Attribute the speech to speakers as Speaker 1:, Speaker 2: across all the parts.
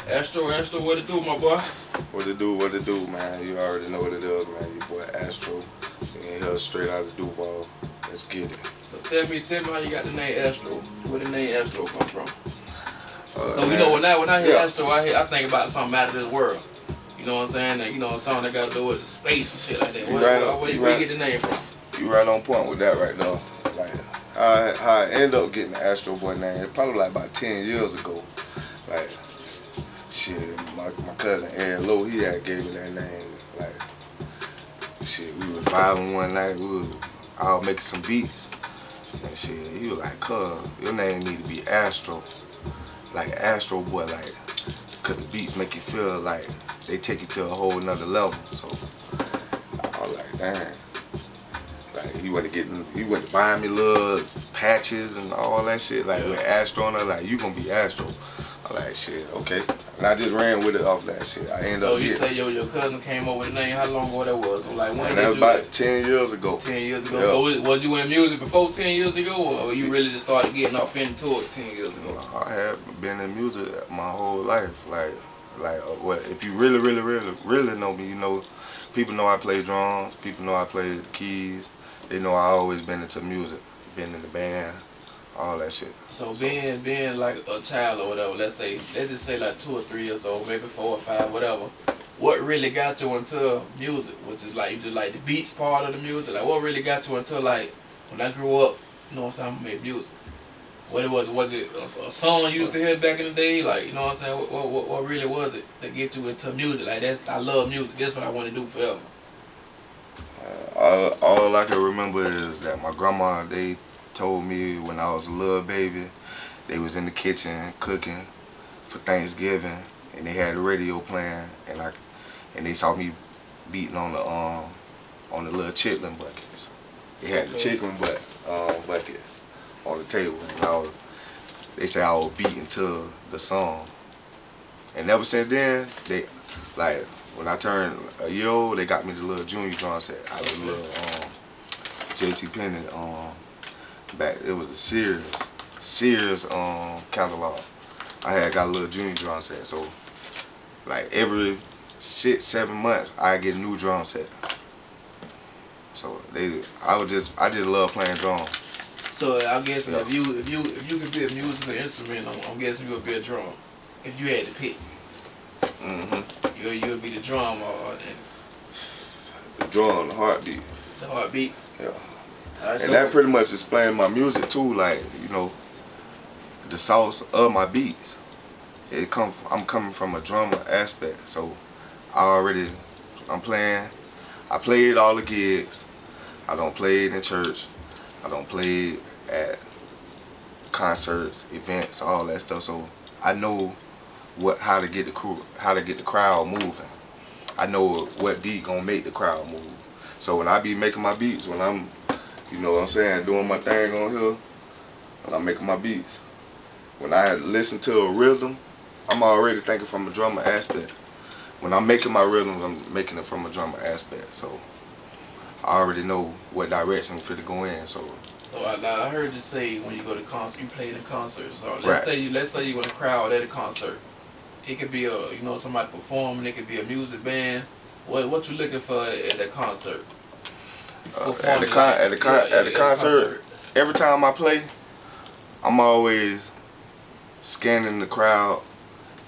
Speaker 1: Astro, what it do, my boy?
Speaker 2: What it do, man? You already know what it is, man. Your boy Astro. And here straight out of Duval. Let's get it.
Speaker 1: So tell me how you got the name Astro. Where the name Astro come from? So
Speaker 2: Man,
Speaker 1: you know when I hear Astro, I think about something out of this world. You know what I'm saying? And, you know, something that got to do with space and shit like that. Where you get the name from?
Speaker 2: You right on point with that right there. Like how I ended up getting the Astro Boy name, it probably like about 10 years ago. Like, shit, my cousin Ed Lowe, he had gave me that name. Like, shit, we was vibing one night, we was all making some beats. And shit, he was like, cuz, your name need to be Astro. Like Astro Boy, like, cause the beats make you feel like they take you to a whole nother level. So I was like, damn. Like he went to buy me little patches and all that shit, like with Astro on it, like you gonna be Astro. I like shit, okay. And I just ran with it off that shit. I ended up
Speaker 1: So you say your cousin came up with the name, how long ago that was? Like when
Speaker 2: and that was about 10 years ago.
Speaker 1: 10 years ago.
Speaker 2: Yeah.
Speaker 1: So was you in music before 10 years ago, or you really just started getting off into it 10 years ago?
Speaker 2: I have been in music my whole life. Like what if you really know me, you know, people know I play drums, people know I play the keys. They know I always been into music, been in the band, all that shit.
Speaker 1: So being like a child or whatever, let's just say like 2 or 3 years old, maybe 4 or 5, whatever. What really got you into music? Which is like you just like the beats part of the music. Like what really got you into like when I grew up, you know what I'm saying, I made music. What it was it a song you used to hear back in the day? Like, you know what I'm saying? What really was it that get you into music? Like I love music. That's what I want to do forever.
Speaker 2: All I can remember is that my grandma, they told me when I was a little baby, they was in the kitchen cooking for Thanksgiving, and they had the radio playing, and they saw me beating on the little chitlin buckets. They had the chicken buckets on the table, and they said I was beating to the song. And ever since then, they like. When I turned a year old, they got me the little junior drum set out of the little JC Penney. Back it was a Sears catalog. I got a little junior drum set, so like every 6-7 months I get a new drum set. So I just love playing drums.
Speaker 1: So I'm guessing if you could be a musical instrument, I'm guessing you would be a drum. If you had to pick. You would be the drum or
Speaker 2: the drum, the heartbeat.
Speaker 1: The heartbeat.
Speaker 2: Yeah. And so that pretty much explains my music too. Like, you know, the sauce of my beats. I'm coming from a drummer aspect, so I'm playing. I played all the gigs. I don't play it in church. I don't play it at concerts, events, all that stuff. So I know how to get the crowd moving. I know what beat gonna make the crowd move. So when I be making my beats, when I'm, you know what I'm saying, doing my thing on here, when I'm making my beats, when I listen to a rhythm, I'm already thinking from a drummer aspect. When I'm making my rhythms, I'm making it from a drummer aspect. So I already know what direction I'm finna go in. So
Speaker 1: I heard you say when you go to concert, you played in concerts. So let's say you in a crowd at a concert. It could be somebody performing. It could be a music band. What you looking for at a concert?
Speaker 2: At the concert, every time I play, I'm always scanning the crowd,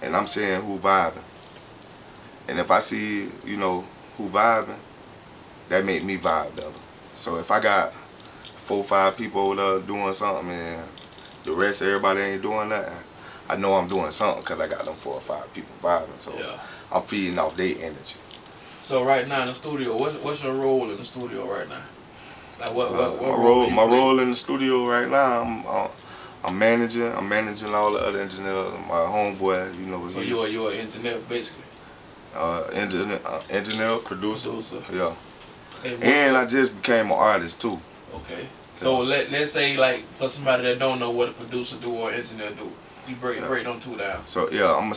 Speaker 2: and I'm seeing who vibing. And if I see who vibing, that make me vibe better. So if I got 4 or 5 people over there doing something and the rest of everybody ain't doing nothing, I know I'm doing something because I got them 4 or 5 people vibing. So I'm feeding off their energy.
Speaker 1: So right now in the studio, what's your role in the studio right now? Like
Speaker 2: my role in the studio right now, I'm managing all the other engineers. My homeboy, you know.
Speaker 1: So you're an engineer basically.
Speaker 2: Engineer, producer. Yeah.
Speaker 1: And
Speaker 2: I just became an artist too.
Speaker 1: Okay. So let's say like for somebody that don't know what a producer do or engineer do, you break them two down.
Speaker 2: So yeah, I'm a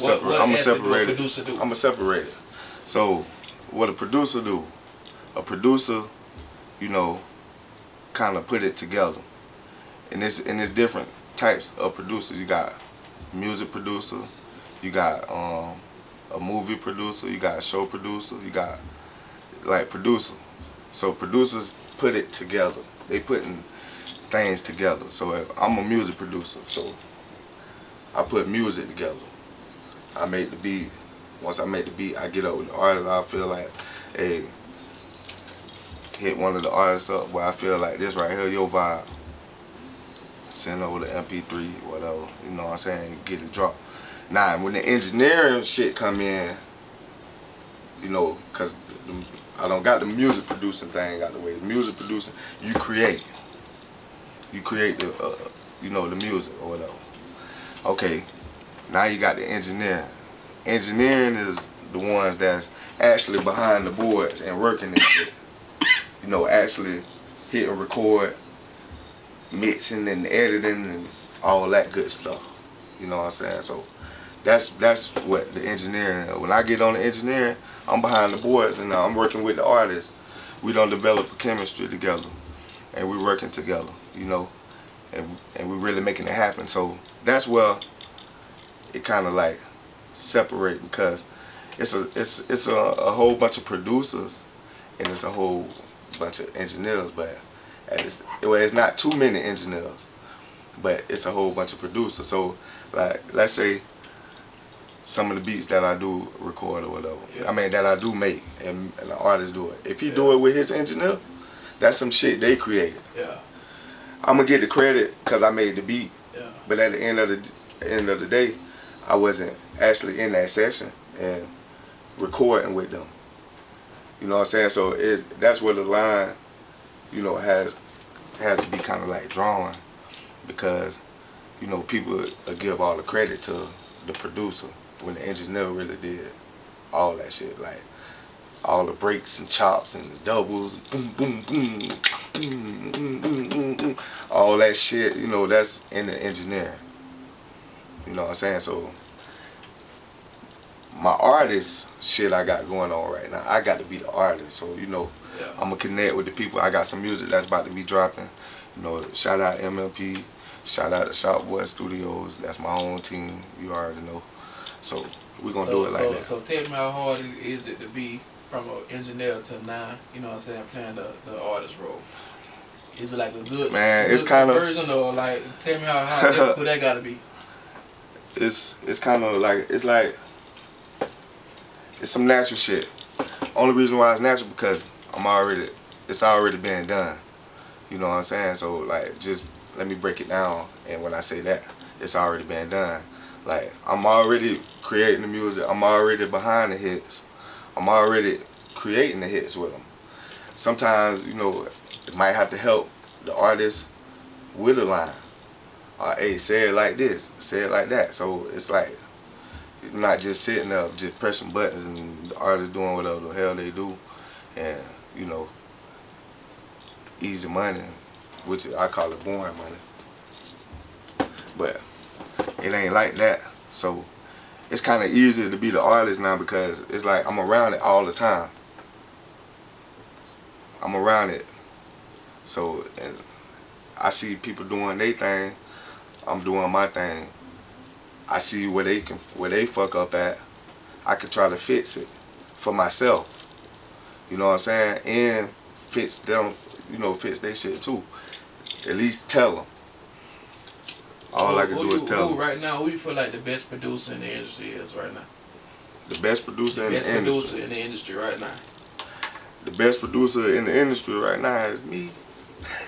Speaker 2: separator. So what a producer do? A producer, kind of put it together. And it's different types of producers. You got music producer, you got a movie producer, you got a show producer, you got like producers. So producers put it together. They putting things together. So if I'm a music producer, so I put music together. I make the beat. Once I make the beat, I get up with the artist. I feel like, hey, hit one of the artists up where I feel like this right here, your vibe. Send over the MP3, whatever. You know what I'm saying? Get it dropped. Now, when the engineering shit come in, you know, cause I don't got the music producing thing out the way. The music producing, you create. You create the, you know, the music or whatever. Okay, now you got the engineering. Engineering is the ones that's actually behind the boards and working this shit. You know, actually hitting record, mixing and editing and all that good stuff. You know what I'm saying? So that's what the engineering is. When I get on the engineering, I'm behind the boards and I'm working with the artists. We don't develop a chemistry together and we're working together, you know, and we're really making it happen. So that's where it kind of like separate, because it's a whole bunch of producers and it's a whole bunch of engineers, but it's not too many engineers, but it's a whole bunch of producers. So like, let's say some of the beats that I do record or whatever,
Speaker 1: yeah.
Speaker 2: I mean that I do make and the artist do it. If he do it with his engineer, that's some shit they created.
Speaker 1: Yeah.
Speaker 2: I'm gonna get the credit because I made the beat.
Speaker 1: Yeah.
Speaker 2: But at the end of the day, I wasn't actually in that session and recording with them. You know what I'm saying? So that's where the line, you know, has to be kind of like drawn, because, you know, people give all the credit to the producer when the engineer really did all that shit, like all the breaks and chops and the doubles, boom, boom, boom, boom, boom, boom, boom, boom, all that shit, you know, that's in the engineering. You know what I'm saying? So my artist shit I got going on right now, I got to be the artist. So, you know,
Speaker 1: Yeah.
Speaker 2: I'm going to connect with the people. I got some music that's about to be dropping. You know, shout out MLP, shout out to Shopboy Studios. That's my own team, you already know. So we're going to do it like that.
Speaker 1: So tell me how hard is it to be from an engineer to now, you know what I'm saying, playing the artist role? Is it like a good,
Speaker 2: Man, it's kind of
Speaker 1: version, or like, tell me how difficult that got to be?
Speaker 2: It's kind of like, it's some natural shit. Only reason why it's natural because it's already been done. You know what I'm saying? So like, just let me break it down. And when I say that, it's already been done. Like, I'm already creating the music. I'm already behind the hits. I'm already creating the hits with them. Sometimes, you know, it might have to help the artist with a line. Hey, say it like this, say it like that. So it's like, you're not just sitting there just pressing buttons and the artist doing whatever the hell they do, and, you know, easy money, which I call it boring money. But it ain't like that. So it's kind of easier to be the artist now because it's like I'm around it all the time. I'm around it. So, and I see people doing their thing, I'm doing my thing. I see where they fuck up at. I can try to fix it for myself. You know what I'm saying? And fix them, you know, fix their shit too. At least tell them. All I can do is tell them.
Speaker 1: Right now, who you feel like the best producer in the industry is right now?
Speaker 2: The best producer in the industry.
Speaker 1: Best producer in the industry right now.
Speaker 2: The best producer in the industry right now is me.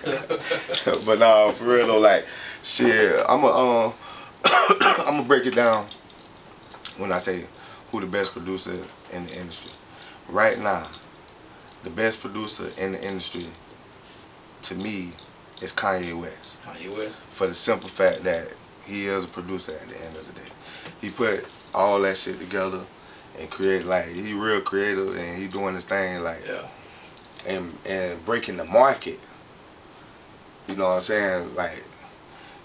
Speaker 2: But nah, for real though, like, shit, I'ma break it down when I say who the best producer in the industry. Right now, the best producer in the industry, to me, is Kanye West.
Speaker 1: Kanye West.
Speaker 2: For the simple fact that he is a producer at the end of the day. He put all that shit together and create, like, he real creative and he doing his thing, like,
Speaker 1: yeah.
Speaker 2: and breaking the market. You know what I'm saying? Like,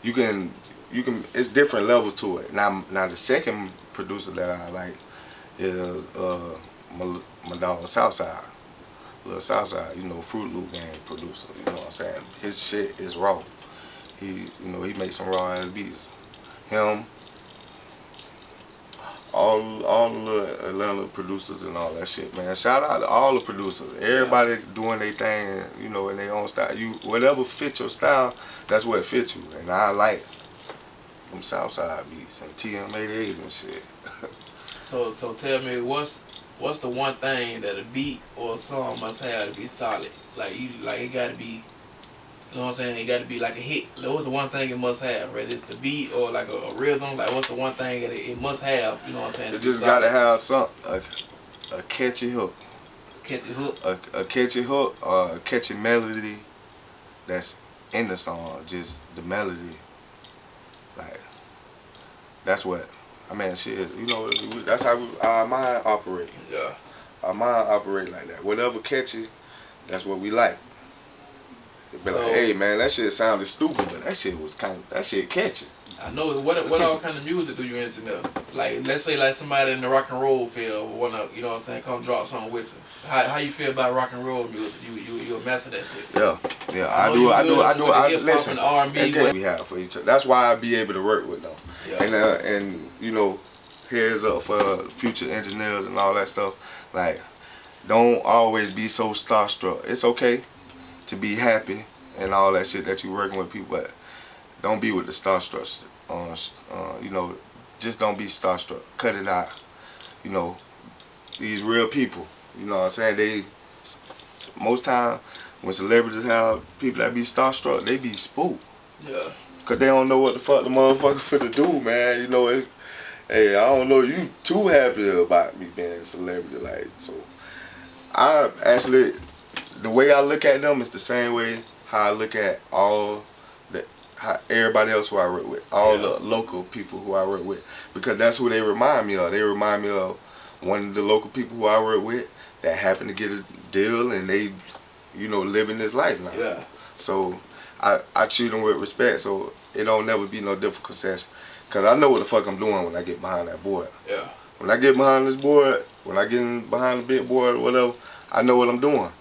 Speaker 2: you can, it's different level to it. Now the second producer that I like is my dog Southside. Little Southside, you know, Fruit Loop Gang producer. You know what I'm saying? His shit is raw. He, you know, he makes some raw ass beats. Him, all the little Atlanta producers and all that shit, man. Shout out to all the producers. Everybody doing their thing, you know, in their own style. You whatever fit your style, that's what fits you. And I like them Southside beats and TM88 and shit.
Speaker 1: So tell me, what's the one thing that a beat or a song must have to be solid? Like it gotta be, you know what I'm saying? It gotta be like a hit. Like, what's the one thing it must have? Whether it's the beat or like a rhythm. Like what's the one thing that it must have? You know what I'm saying?
Speaker 2: It just gotta have a catchy hook.
Speaker 1: Catchy hook.
Speaker 2: A catchy hook or a catchy melody that's in the song. Just the melody. Like that's what. I mean, shit, you know, that's how our mind operate.
Speaker 1: Yeah.
Speaker 2: Our mind operate like that. Whatever catchy, that's what we like. Be
Speaker 1: So,
Speaker 2: like, hey man, that shit sounded stupid, but that shit catchy.
Speaker 1: I know. What all kind of music do you into now? Like, let's say like somebody in the rock and roll field wanna, you know what I'm saying, come drop something with you. How you feel about rock and roll music? You a master that shit.
Speaker 2: Yeah, I do. Listen,
Speaker 1: R&B.
Speaker 2: we have for each other. That's why I be able to work with them.
Speaker 1: Yeah.
Speaker 2: And you know, heads up for future engineers and all that stuff. Like, don't always be so starstruck. It's okay to be happy and all that shit that you working with people, but don't be with the starstruck. You know, just don't be starstruck. Cut it out. You know, these real people. You know what I'm saying? They most time when celebrities have people that be starstruck, they be spooked.
Speaker 1: Yeah.
Speaker 2: Cause they don't know what the fuck the motherfucker finna do, man. You know, it's, hey, I don't know, you too happy about me being a celebrity, like, so. I actually, the way I look at them is the same way how I look at how everybody else who I work with, all the local people who I work with, because that's who they remind me of. They remind me of one of the local people who I work with that happened to get a deal and they, you know, living this life now.
Speaker 1: Yeah.
Speaker 2: So I treat them with respect, so it don't never be no difficult session. Cause I know what the fuck I'm doing when I get behind that board.
Speaker 1: Yeah.
Speaker 2: When I get behind this board, when I get behind the big board or whatever, I know what I'm doing.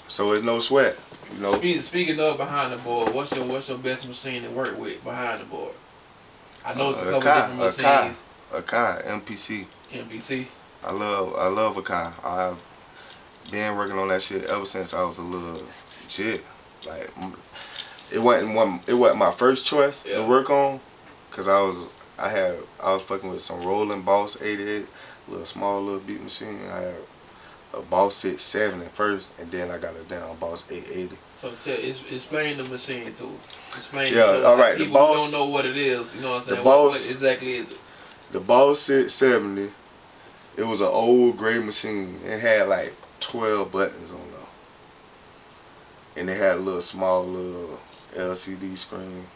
Speaker 2: So it's no sweat. You know.
Speaker 1: Speaking of behind the board, what's your best machine to work with behind the board? I know it's a couple different machines.
Speaker 2: Akai, MPC.
Speaker 1: MPC.
Speaker 2: I love Akai. I've been working on that shit ever since I was a little shit. Like, it wasn't my first choice to work on, cause I was fucking with some Rolling Boss 88, small little beat machine. I had a Boss 670 at first, and then I got a damn Boss 880.
Speaker 1: So explain the machine too. Explain.
Speaker 2: Yeah,
Speaker 1: so
Speaker 2: all right.
Speaker 1: People
Speaker 2: The Boss,
Speaker 1: who don't know what it is. You know what I'm saying?
Speaker 2: The Boss,
Speaker 1: what exactly is it?
Speaker 2: The Boss 670. It was an old gray machine. It had like 12 buttons on there, and it had a small little LCD screen,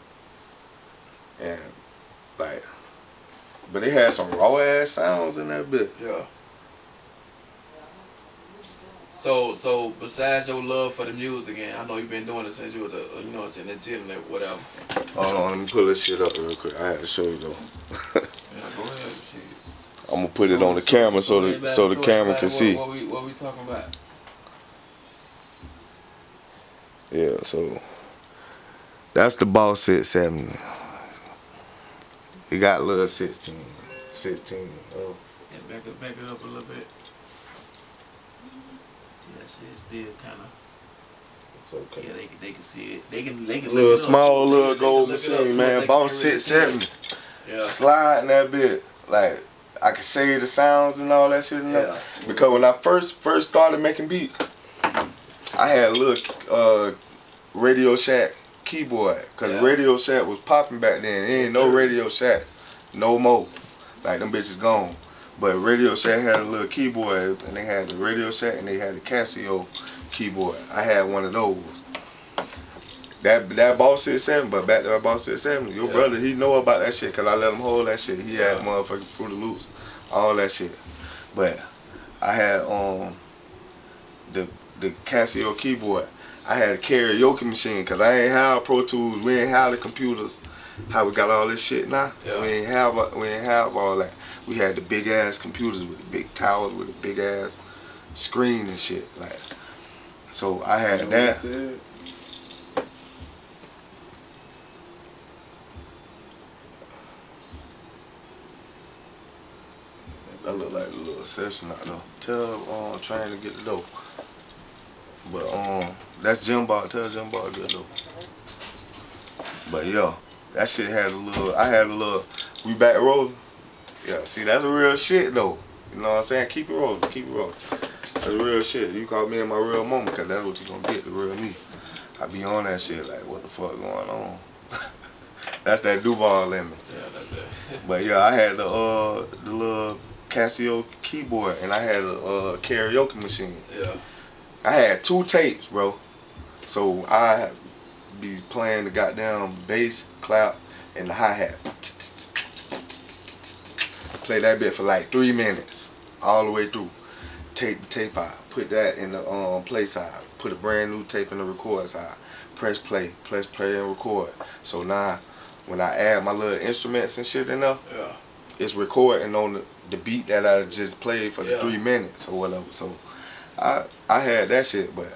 Speaker 2: and like, but it had some raw ass sounds in that bit.
Speaker 1: Yeah. So besides your love for the music, and I know you've been doing it since you was in the gym or whatever.
Speaker 2: Hold on, let me pull this shit up real quick. I had to show you though.
Speaker 1: Yeah, go ahead. Shit.
Speaker 2: I'm gonna put it on the camera so the camera can see.
Speaker 1: What we talking about?
Speaker 2: Yeah, so that's the Boss 670. It got a little 16. Oh.
Speaker 1: Yeah, back it up a little bit. That shit still kind of.
Speaker 2: It's okay.
Speaker 1: Yeah, they can see it. They can.
Speaker 2: Little small little gold machine, man. Boss 670.
Speaker 1: Yeah.
Speaker 2: Sliding that bit, like I could save the sounds and all that shit.
Speaker 1: Yeah.
Speaker 2: Because when I first started making beats, I had a little Radio Shack keyboard, cause Radio Shack was popping back then. There ain't no Radio Shack no more. Like, them bitches gone. But Radio Shack had a little keyboard, and they had the Radio Shack and they had the Casio keyboard. I had one of those. That Boss 670, but back to that Boss 670, your brother, he know about that shit, cause I let him hold that shit. He had motherfucking Fruity Loops, all that shit. But I had the Casio keyboard. I had a karaoke machine, cause I ain't have Pro Tools. We ain't have the computers. How we got all this shit now? Yeah. We ain't have all that. We had the big ass computers with the big towers with the big ass screen and shit. Like, so I had that. That look like a little session out there. Tell Train to get the dough. But that's Jim Bar. Tell Jim Bar to get the dough. But yeah, that shit had a little. I had a little. We back rolling. Yeah, see that's real shit though. You know what I'm saying? Keep it rolling. Keep it rolling. That's real shit. You call me in my real moment, cause that's what you gonna get, the real me. I be on that shit like, what the fuck going on? That's that Duval lemon.
Speaker 1: Yeah, that's it.
Speaker 2: But yeah, I had the little Casio keyboard, and I had a karaoke machine.
Speaker 1: Yeah.
Speaker 2: I had 2 tapes, bro. So I be playing the goddamn bass, clap, and the hi-hat. Play that bit for like 3 minutes, all the way through. Take the tape out, put that in the play side, put a brand new tape in the record side. Press play and record. So now, when I add my little instruments and shit in there,
Speaker 1: Yeah.
Speaker 2: it's recording on the beat that I just played for the 3 minutes or whatever. So I had that shit, but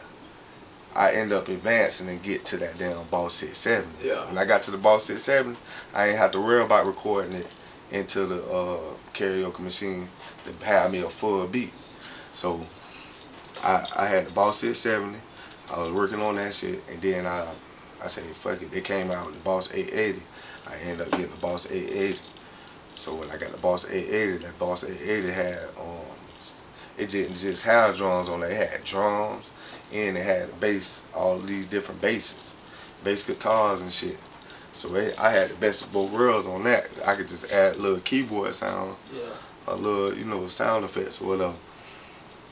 Speaker 2: I end up advancing and get to that damn Boss 670.
Speaker 1: Yeah.
Speaker 2: When I got to the Boss 670, I ain't have to worry about recording it into the karaoke machine to have me a full beat. So I had the Boss 670. I was working on that shit, and then I said, fuck it. They came out with the Boss 880. I ended up getting the Boss 880. So when I got the Boss 880, that Boss 880 had it didn't just have drums on it. It had drums, and it had a bass, all of these different basses, bass guitars and shit. So I had the best of both worlds on that. I could just add a little keyboard sound, a little, sound effects or whatever.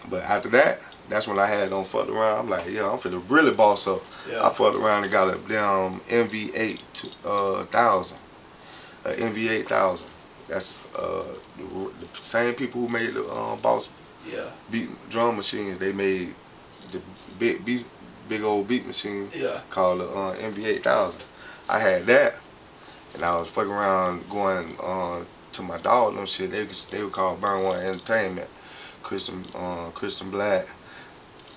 Speaker 2: But after that, that's when I had on fucked around. I'm like, yeah, I'm finna really boss up.
Speaker 1: Yeah.
Speaker 2: I fucked around and got a damn MV8000. MV8000. That's the same people who made the Boss beat drum machines. They made the big old beat machine called the MV8000. I had that, and I was fucking around going to my dog and shit. They were called Burn One Entertainment. Christian Black,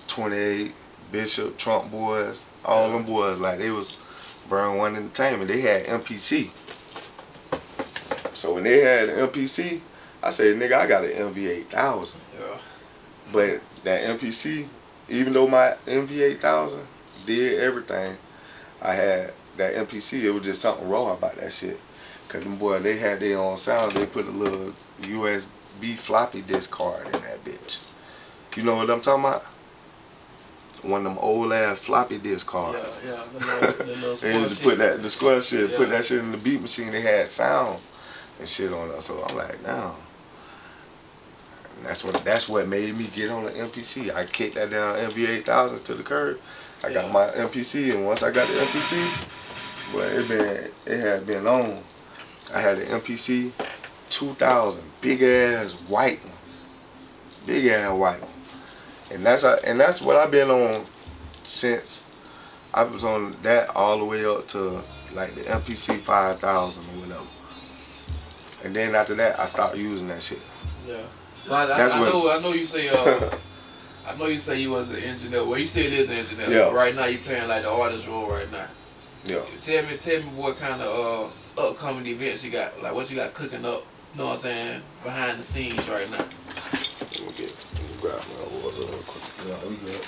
Speaker 2: 28, Bishop, Trump Boys, all them boys, like they was Burn One Entertainment. They had MPC. So when they had an MPC, I said, nigga, I got an MV8000.
Speaker 1: Yeah.
Speaker 2: But that MPC, even though my MV8000 did everything, I had that MPC, it was just something raw about that shit. Cause them boys, they had their own sound. They put a little USB floppy disk card in that bitch. You know what I'm talking about? One of them old ass floppy disk cards.
Speaker 1: Yeah. The little
Speaker 2: They used to put that, the square shit, put that shit in the beat machine. They had sound and shit on it. So I'm like, damn. And that's what made me get on the MPC. I kicked that down MV8000 to the curb. I got my MPC, and once I got the MPC, well, it had been on. I had the MPC 2000, big ass white one, and that's what I've been on since. I was on that all the way up to like the MPC 5000 or whatever, and then after that I stopped using that shit.
Speaker 1: Yeah, so I know you say I know you say you was an engineer. Well, you still is an engineer.
Speaker 2: Yeah.
Speaker 1: But right now you playing like the artist role right now.
Speaker 2: Yeah.
Speaker 1: Tell me what kind of upcoming events you got, like what you got cooking up, you know what I'm saying, behind the scenes right now.
Speaker 2: Let me grab my water real quick. Yeah, we good.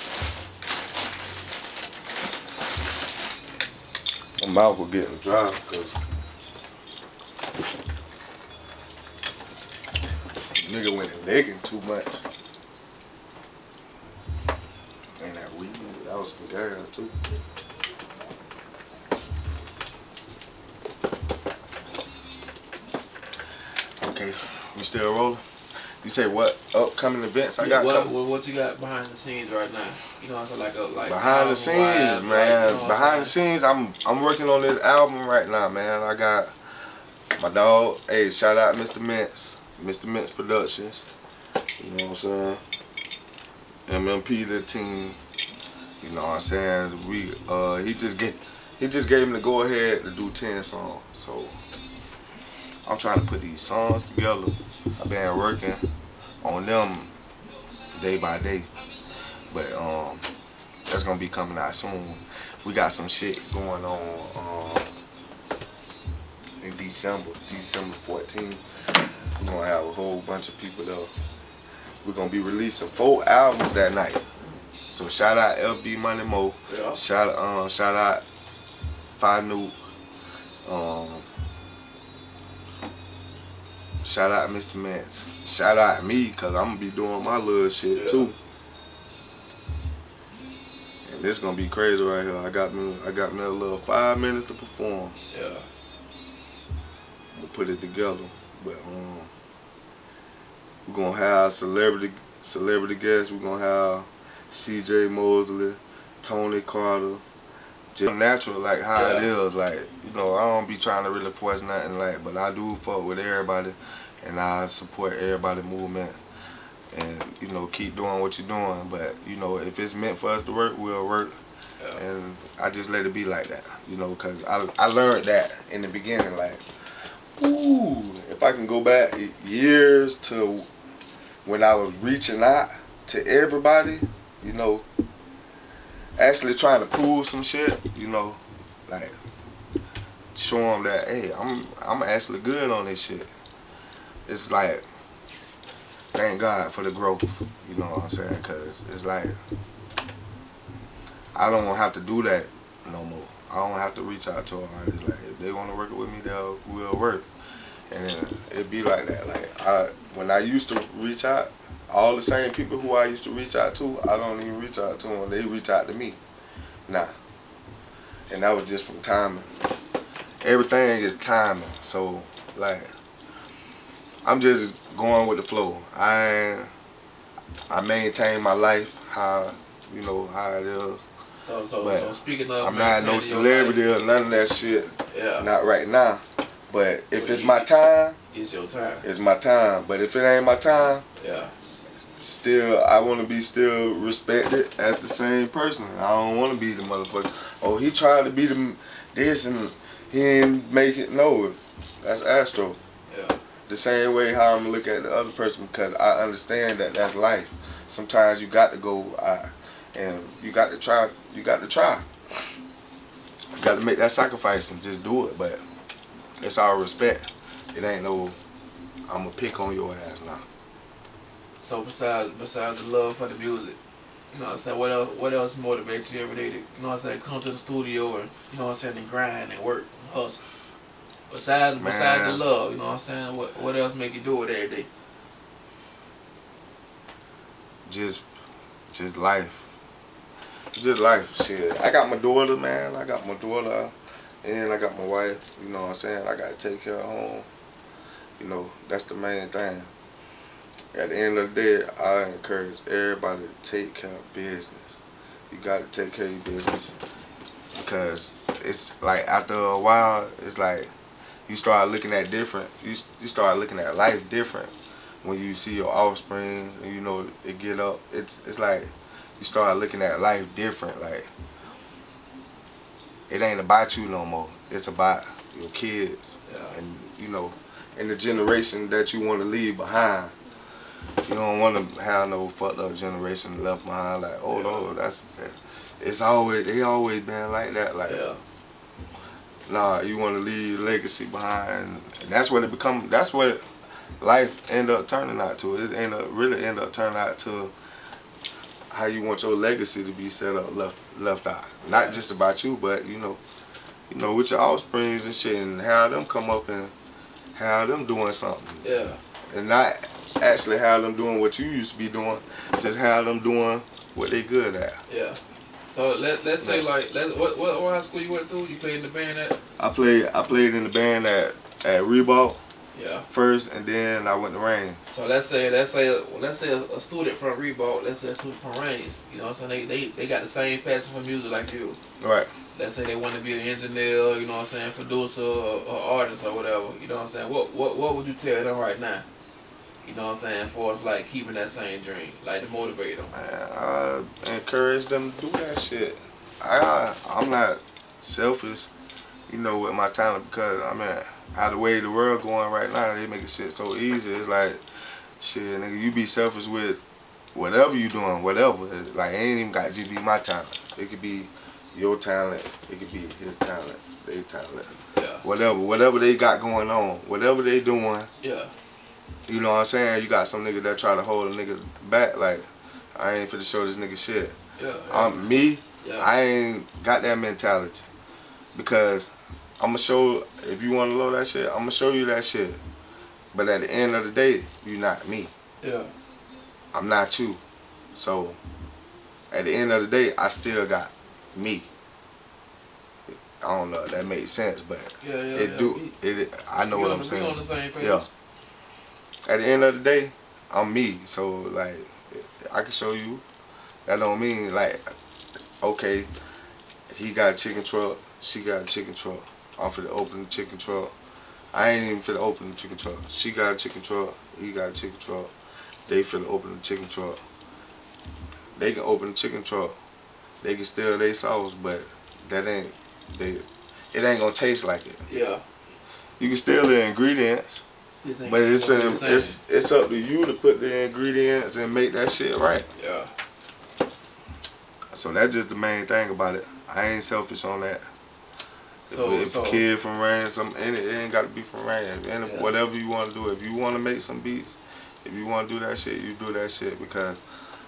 Speaker 2: My mouth was getting dry because nigga went legging too much. Ain't that weed? That was some gas too. Okay, we still rolling? You say what upcoming events I got coming?
Speaker 1: What you got behind the scenes right now? You know what I'm saying, like
Speaker 2: behind the scenes, man.
Speaker 1: Like,
Speaker 2: behind the scenes, I'm working on this album right now, man. I got my dog. Hey, shout out Mr. Mintz Productions. You know what I'm saying? MMP the team. You know what I'm saying? He just gave him the go ahead to do 10 songs. So I'm trying to put these songs together. I've been working on them day by day, but that's gonna be coming out soon. We got some shit going on in December 14th. We're gonna have a whole bunch of people there. We're gonna be releasing 4 albums that night. So shout out LB Money Mo.
Speaker 1: Yeah.
Speaker 2: Shout out Fi Nuke. Shout out Mr. Mance. Shout out me, cause I'm gonna be doing my little shit too. And this gonna be crazy right here. I got me a little 5 minutes to perform.
Speaker 1: Yeah.
Speaker 2: We'll put it together. But we're gonna have celebrity guests. We're gonna have CJ Mosley, Tony Carter. Just natural, like how it is. Like, you know, I don't be trying to really force nothing, like, but I do fuck with everybody, and I support everybody's movement, and you know, keep doing what you're doing. But you know, if it's meant for us to work, we'll work. And I just let it be like that, you know, cause I learned that in the beginning, like, ooh, if I can go back years to when I was reaching out to everybody, you know, actually trying to prove some shit, you know, like show them that, hey, I'm actually good on this shit. It's like, thank God for the growth, you know what I'm saying? Cause it's like, I don't have to do that no more. I don't have to reach out to an artist. Like, if they want to work with me, we'll work. And it be like that. Like, when I used to reach out, all the same people who I used to reach out to, I don't even reach out to them. They reach out to me. Nah. And that was just from timing. Everything is timing. So, like, I'm just going with the flow. I maintain my life how, you know, how it is.
Speaker 1: So speaking of,
Speaker 2: I'm not no celebrity or none of that shit.
Speaker 1: Yeah.
Speaker 2: Not right now. But if it's my time,
Speaker 1: it's your time.
Speaker 2: It's my time. But if it ain't my time,
Speaker 1: yeah.
Speaker 2: Still, I want to be still respected as the same person. I don't want to be the motherfucker. Oh, he tried to be this and he didn't make it. No, that's Astro.
Speaker 1: Yeah.
Speaker 2: The same way how I'm gonna look at the other person, because I understand that that's life. Sometimes you got to go and you got to try. You got to try. You got to make that sacrifice and just do it. But it's all respect. It ain't no, I'm gonna pick on your ass now.
Speaker 1: So besides the love for the music, you know what I'm saying, what else motivates you every day to, you know what I'm saying, come to the studio and, you know what I'm saying, and grind and work and hustle? Besides the love, you know what I'm saying, what else make you do it every day?
Speaker 2: Just life. Just life, shit. I got my daughter, man. I got my daughter and I got my wife, you know what I'm saying? I gotta take care of home. You know, that's the main thing. At the end of the day, I encourage everybody to take care of business. You got to take care of your business, because it's like after a while, it's like you start looking at different. You start looking at life different when you see your offspring and you know it get up. It's like you start looking at life different. Like, it ain't about you no more. It's about your kids, and you know, and the generation that you want to leave behind. You don't want to have no fucked up generation left behind. Like, oh no, they always been like that. Like, nah, you want to leave legacy behind, and that's what it become. That's what life end up turning out to. It really end up turning out to how you want your legacy to be set up, left out. Not just about you, but you know, with your offsprings and shit, and how them come up and how them doing something.
Speaker 1: Yeah. And
Speaker 2: not actually have them doing what you used to be doing, just have them doing what they good at.
Speaker 1: Yeah. So let's say what high school you went to? You played in the band at?
Speaker 2: I played in the band at Reebok.
Speaker 1: Yeah.
Speaker 2: First, and then I went to Reigns.
Speaker 1: So let's say a student from Reebok, let's say a student from Reigns, you know what I'm saying, they got the same passion for music like you.
Speaker 2: Right.
Speaker 1: Let's say they want to be an engineer, you know what I'm saying, producer or artist or whatever, you know what I'm saying. What would you tell them right now? You know what I'm saying, for us, like, keeping that same dream, like, to motivate them.
Speaker 2: Man, I encourage them to do that shit. I'm not selfish, you know, with my talent, because, I mean, how the way the world going right now, they making shit so easy. It's like, shit, nigga, you be selfish with whatever you doing, whatever. Like, it ain't even got to just be my talent. It could be your talent. It could be his talent, their talent.
Speaker 1: Yeah.
Speaker 2: Whatever they got going on, whatever they doing.
Speaker 1: Yeah.
Speaker 2: You know what I'm saying? You got some niggas that try to hold a nigga back, like, I ain't finna show this nigga shit.
Speaker 1: Yeah.
Speaker 2: I ain't got that mentality. Because I'ma show, if you wanna know that shit, I'ma show you that shit. But at the end of the day, you not me.
Speaker 1: Yeah.
Speaker 2: I'm not you. So at the end of the day, I still got me. I don't know if that makes sense, but I know what I'm saying.
Speaker 1: We on the same page.
Speaker 2: Yeah. At the end of the day, I'm me. So like, I can show you. That don't mean like, okay, he got a chicken truck, she got a chicken truck. I'm finna open the chicken truck. I ain't even finna open the chicken truck. She got a chicken truck, he got a chicken truck. They finna open the chicken truck. They can open the chicken truck. They can steal their sauce, but that ain't it ain't gonna taste like it.
Speaker 1: Yeah.
Speaker 2: You can steal the ingredients, but it's up to you to put the ingredients and make that shit right.
Speaker 1: Yeah.
Speaker 2: So that's just the main thing about it. I ain't selfish on that.
Speaker 1: So
Speaker 2: if a kid from Rain, it ain't got to be from Rain. Whatever you want to do. If you want to make some beats, if you want to do that shit, you do that shit, because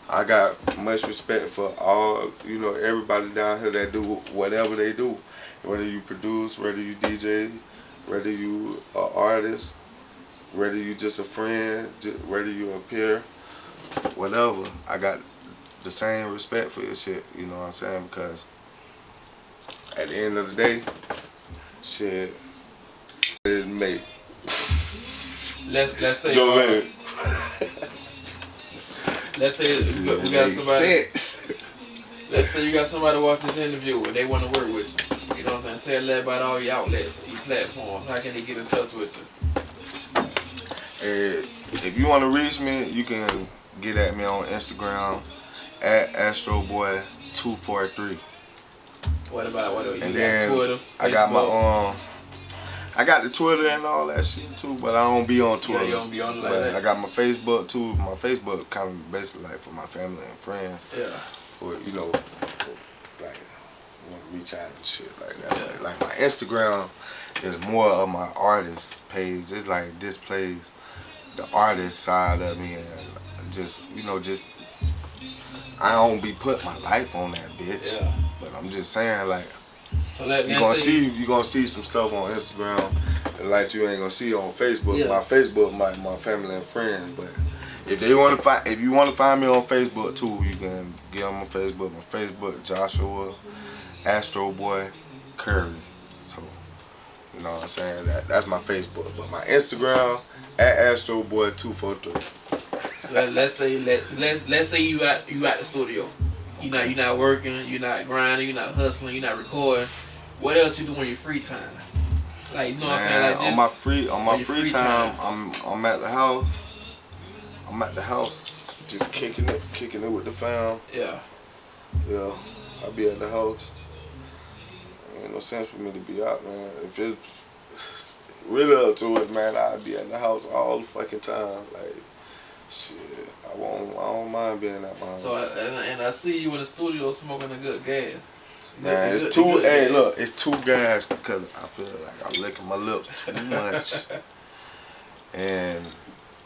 Speaker 2: I got much respect for all, everybody down here that do whatever they do. Whether you produce, whether you DJ, whether you an artist, whether you just a friend, whether you a peer, whatever. I got the same respect for your shit, you know what I'm saying? Because at the end of the day, shit, it make.
Speaker 1: Let's say
Speaker 2: Joe man.
Speaker 1: Let's say we got somebody. Let's say you got somebody watch this interview and they want to work with you. You know what I'm saying? Tell them about all your outlets, your platforms. How can they get in touch with you?
Speaker 2: If you want to reach me, you can get at me on Instagram at AstroBoy243.
Speaker 1: What about you
Speaker 2: and
Speaker 1: got
Speaker 2: then
Speaker 1: Twitter, Facebook?
Speaker 2: I got I got the Twitter and all that shit too, but I don't be on Twitter.
Speaker 1: Yeah, you don't be on it like
Speaker 2: but
Speaker 1: that.
Speaker 2: I got my Facebook too. My Facebook kind of basically like for my family and friends.
Speaker 1: Yeah.
Speaker 2: Or like want to reach out and shit like that. Yeah. Like my Instagram is more of my artist page. It's like displays the artist side of me, and just I don't be putting my life on that bitch.
Speaker 1: Yeah.
Speaker 2: But I'm just saying, like,
Speaker 1: so
Speaker 2: you gonna see some stuff on Instagram and like you ain't gonna see on Facebook.
Speaker 1: Yeah.
Speaker 2: My Facebook, my family and friends. But if you want to find me on Facebook too, you can get on my Facebook. My Facebook, Joshua Astro Boy Curry. So you know what I'm saying. That's my Facebook. But my Instagram at Astro Boy 243.
Speaker 1: Let's say you at the studio. You're not working, you're not grinding, you're not hustling, you're not recording. What else you do in your free time? Like, you know what I'm saying? Like, just
Speaker 2: on my free time, I'm at the house. I'm at the house, just kicking it with the fam.
Speaker 1: Yeah.
Speaker 2: Yeah, I'll be at the house. Ain't no sense for me to be out, man. If it's really up to it, man, I'll be at the house all the fucking time. Like, shit, I don't mind being at my house.
Speaker 1: So, and I see you in the studio smoking a good gas.
Speaker 2: Man, it's too gas because I feel like I'm licking my lips too much. And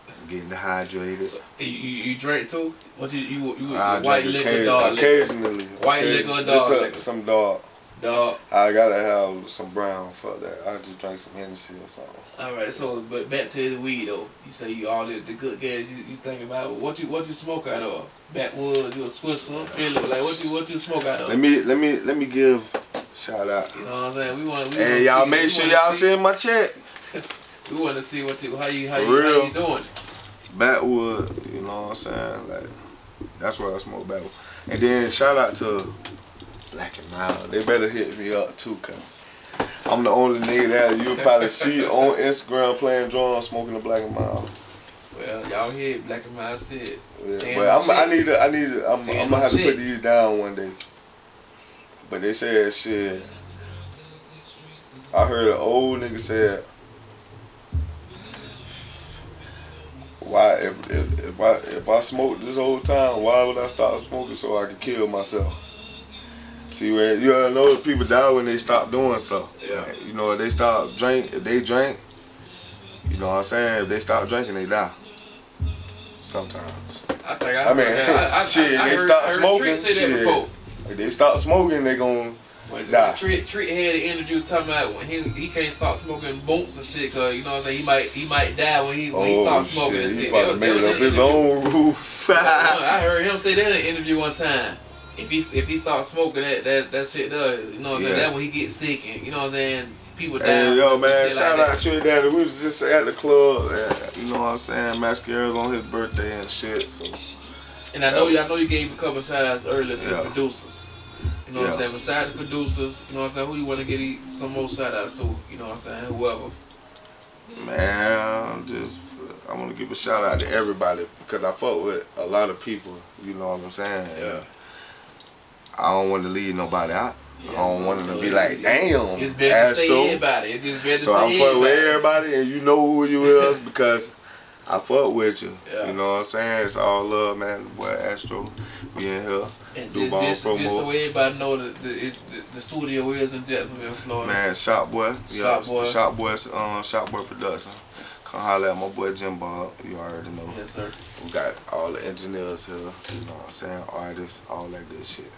Speaker 2: I'm getting dehydrated.
Speaker 1: So, you drink too? What you
Speaker 2: white liquor, dark liquor? Occasionally.
Speaker 1: White liquor or dark liquor?
Speaker 2: Some dark.
Speaker 1: Dog.
Speaker 2: I gotta have some brown for that. I just drank some Hennessy or something.
Speaker 1: Alright, so but back to this weed though. You say you all the good gas you think about. What you smoke out of? Backwoods, you a Swisser, Philip, like what you smoke out of?
Speaker 2: Let me give a shout out.
Speaker 1: You know what I'm saying? We want
Speaker 2: hey, y'all make sure y'all send my check.
Speaker 1: We want to see how you doing.
Speaker 2: Backwood, you know what I'm saying? Like, that's where I smoke backwood. And then shout out to Black and Mild. They better hit me up too, cause I'm the only nigga that you'll probably see on Instagram playing drums smoking a Black and Mild.
Speaker 1: Well, y'all hear Black and Mild said.
Speaker 2: Yeah, but I'm gonna have to put these down one day. But they said shit. I heard an old nigga said, why if I smoked this whole time, why would I stop smoking so I could kill myself? See, where you know the people die when they stop doing stuff.
Speaker 1: Yeah.
Speaker 2: Like, if they stop if they drink, You know what I'm saying? If they stop drinking, they die. Sometimes.
Speaker 1: I think
Speaker 2: I mean, shit, they stop smoking.
Speaker 1: Say that before.
Speaker 2: If they stop smoking, they gon' die.
Speaker 1: Treat had an interview talking about when he can't stop smoking bumps and shit, cause you know what I'm saying, he might die when he starts smoking and shit.
Speaker 2: He probably made up his own roof.
Speaker 1: I heard him say that in an interview one time. If he starts smoking that shit does, you know what I'm saying, that when he gets sick and you know what I'm saying, people die.
Speaker 2: Hey, yo, man, shout
Speaker 1: like
Speaker 2: out to your daddy. We was just at the club, and, you know what I'm saying, Mascara's on his birthday and shit, so.
Speaker 1: And I know you gave a couple shout outs earlier to producers. You know what I'm saying? Besides the producers, you know what I'm saying, who you want to get some more shout outs to? You know what I'm saying? Whoever.
Speaker 2: Man, I want to give a shout out to everybody because I fuck with a lot of people. You know what I'm saying?
Speaker 1: Yeah.
Speaker 2: I don't want to leave nobody out.
Speaker 1: Yeah,
Speaker 2: I don't want them to be like, damn,
Speaker 1: it's better
Speaker 2: Astro.
Speaker 1: to say everybody. It's just better to
Speaker 2: so
Speaker 1: say
Speaker 2: I'm fucking with
Speaker 1: everybody.
Speaker 2: everybody, and you know who you is because I fuck with you.
Speaker 1: Yeah.
Speaker 2: You know what I'm saying? It's all love, man. Boy, Astro, we in here.
Speaker 1: And
Speaker 2: Duvalpromo.
Speaker 1: just so everybody know that the studio is in Jacksonville, Florida.
Speaker 2: Man, Shop Boy.
Speaker 1: Shop Boy.
Speaker 2: Shop Boy Production. Come holler at my boy Jim Bob. You already know.
Speaker 1: Yes, sir.
Speaker 2: We got all the engineers here. You know what I'm saying? Artists, all that good shit.